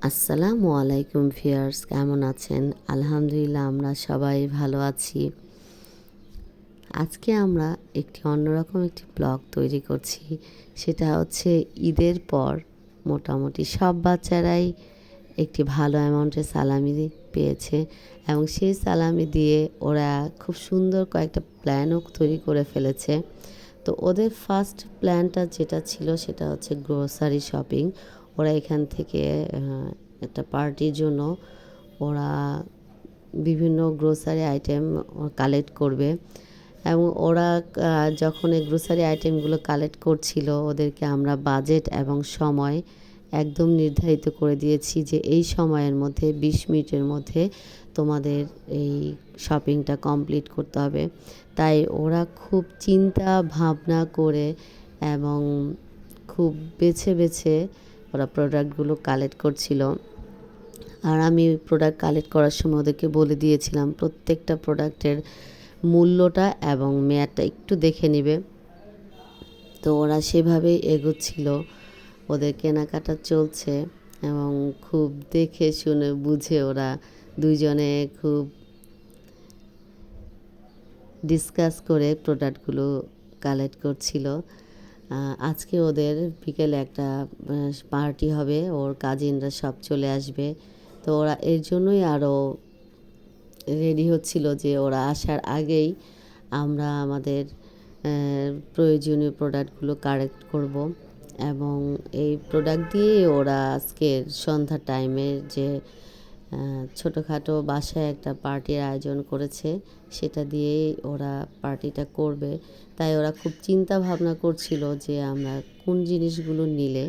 আসসালামু আলাইকুম ভিউয়ার্স, কেমন আছেন? আলহামদুলিল্লাহ আমরা সবাই ভালো আছি। আজকে আমরা একটি অন্যরকম একটি ব্লগ তৈরি করছি। সেটা হচ্ছে ঈদের পর মোটামুটি সব বাচ্চারাই একটি ভালো অ্যামাউন্টের সালামি পেয়েছে এবং সেই সালামি দিয়ে ওরা খুব সুন্দর কয়েকটা প্ল্যানও তৈরি করে ফেলেছে। তো ওদের ফার্স্ট প্ল্যানটা যেটা ছিল সেটা হচ্ছে গ্রোসারি শপিং। ওরা এখান থেকে একটা পার্টির জন্য ওরা বিভিন্ন গ্রোসারি আইটেম কালেক্ট করবে এবং ওরা যখন এই গ্রোসারি আইটেমগুলো কালেক্ট করছিল ওদেরকে আমরা বাজেট এবং সময় একদম নির্ধারিত করে দিয়েছি যে এই সময়ের মধ্যে 20 মিনিটের মধ্যে তোমাদের এই শপিংটা কমপ্লিট করতে হবে। তাই ওরা খুব চিন্তা ভাবনা করে এবং খুব বেছে বেছে ওরা প্রোডাক্টগুলো কালেক্ট করছিল। আর আমি প্রোডাক্ট কালেক্ট করার সময় ওদেরকে বলে দিয়েছিলাম প্রত্যেকটা প্রোডাক্টের মূল্যটা এবং মেয়াদটা একটু দেখে নেবে। তো ওরা সেভাবেই এগোচ্ছিল, ওদের কেনাকাটা চলছে এবং খুব দেখে শুনে বুঝে ওরা দুইজনে খুব ডিসকাস করে প্রোডাক্টগুলো কালেক্ট করছিল। আজকে ওদের বিকেলে একটা পার্টি হবে, ওর কাজিনরা সব চলে আসবে। তো ওরা এর জন্যই আরও রেডি হচ্ছিল যে ওরা আসার আগেই আমরা আমাদের প্রয়োজনীয় প্রোডাক্টগুলো কালেক্ট করব এবং এই প্রোডাক্ট দিয়ে ওরা আজকের সন্ধ্যা টাইমের যে ছোটোখাটো বাসায় একটা পার্টির আয়োজন করেছে সেটা দিয়েই ওরা পার্টিটা করবে। তাই ওরা খুব চিন্তা ভাবনা করছিল যে আমরা কোন জিনিসগুলো নিলে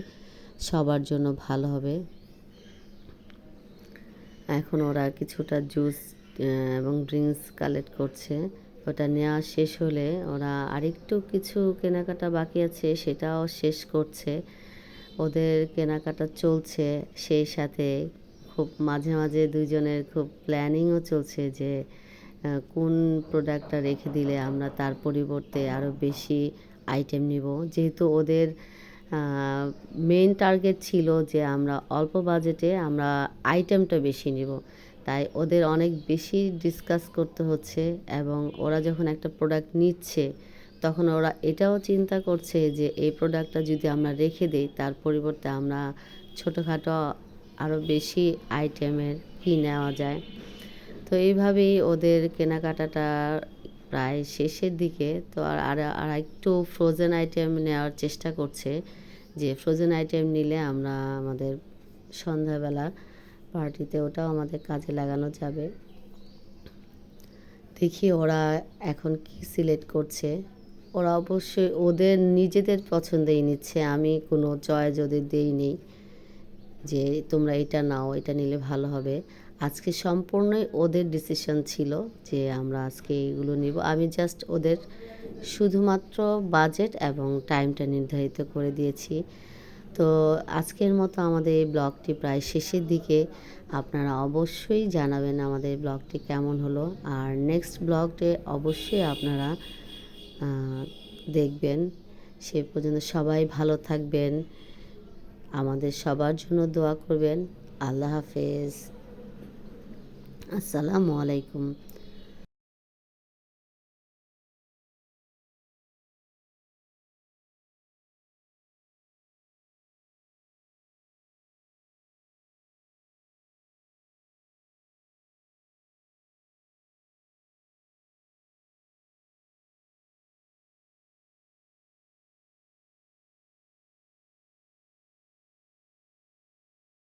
সবার জন্য ভালো হবে। এখন ওরা কিছুটা জুস এবং ড্রিঙ্কস কালেক্ট করছে। ওটা নেওয়া শেষ হলে ওরা আরেকটু কিছু কেনাকাটা বাকি আছে সেটাও শেষ করছে। ওদের কেনাকাটা চলছে, সেই সাথে খুব মাঝে মাঝে দুইজনের খুব প্ল্যানিংও চলছে যে কোন প্রোডাক্টটা রেখে দিলে আমরা তার পরিবর্তে আরও বেশি আইটেম নিব। যেহেতু ওদের মেইন টার্গেট ছিল যে আমরা অল্প বাজেটে আমরা আইটেমটা বেশি নিব, তাই ওদের অনেক বেশি ডিসকাস করতে হচ্ছে এবং ওরা যখন একটা প্রোডাক্ট নিচ্ছে তখন ওরা এটাও চিন্তা করছে যে এই প্রোডাক্টটা যদি আমরা রেখে দিই তার পরিবর্তে আমরা ছোটোখাটো আরও বেশি আইটেমের কি নেওয়া যায়। তো এইভাবেই ওদের কেনাকাটাটা প্রায় শেষের দিকে। তো আর একটু ফ্রোজেন আইটেম নেওয়ার চেষ্টা করছে যে ফ্রোজেন আইটেম নিলে আমরা আমাদের সন্ধ্যাবেলা পার্টিতে ওটাও আমাদের কাজে লাগানো যাবে। দেখি ওরা এখন কি সিলেক্ট করছে। ওরা অবশ্যই ওদের নিজেদের পছন্দেই নিচ্ছে, আমি কোনো চয়েস ওদের দেইনি যে তোমরা এটা নাও, এটা নিলে ভালো হবে। আজকে সম্পূর্ণই ওদের ডিসিশন ছিল যে আমরা আজকে এইগুলো নিব। আমি জাস্ট ওদের শুধুমাত্র বাজেট এবং টাইমটা নির্ধারিত করে দিয়েছি। তো আজকের মতো আমাদের এই ব্লগটি প্রায় শেষের দিকে। আপনারা অবশ্যই জানাবেন আমাদের ব্লগটি কেমন হলো, আর নেক্সট ব্লগটি অবশ্যই আপনারা দেখবেন। সে পর্যন্ত সবাই ভালো থাকবেন, আমাদের সবার জন্য দোয়া করবেন। আল্লাহ হাফেজ, আসসালামু আলাইকুম।